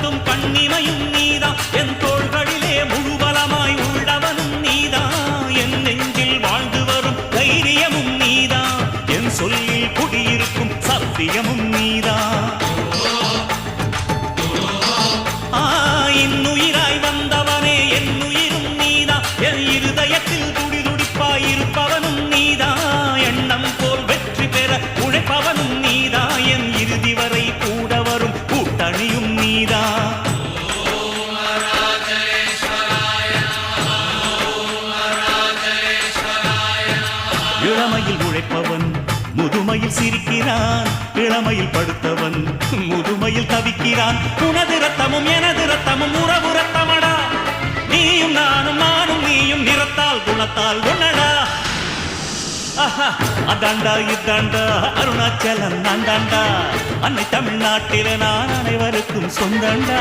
தரும் கண்ணிமையும் நீதான் என் தோள்களிலே முழுபலமாய் உள்ளவனும் நீதான் என் நெஞ்சில் வாழ்ந்து வரும் தைரியமும் நீதான் என் சொல்லில் குடியிருக்கும் சத்தியமும் நீதான் இன்னுயிராய் வந்தவனே என் உயிரும் நீதான் என் இருதயத்தில் துடிதுடிப்பாயிருப்பவனும் நீதான் எண்ணம் போல் வெற்றி பெற உழைப்பவனும் நீதான் என் இறுதி வரை கூட வரும் கூட்டணியும் நீதான் இளமையில் உழைப்பவன் முதுமையில் சிரிக்கிறான் இளமையில் படுத்தவன் முதுமையில் தவிக்கிறான் உனது ரத்தமும் எனது ரத்தமும் உறவு ரத்தமடா நீயும் நானும் நானும் நீயும் நிறத்தால் குணத்தால் ஒன்னடா அதாண்டா இதாண்டா அருணாச்சலம் நான் தாண்டா அன்னை தமிழ்நாட்டில நான் அனைவருக்கும் சொந்தண்டா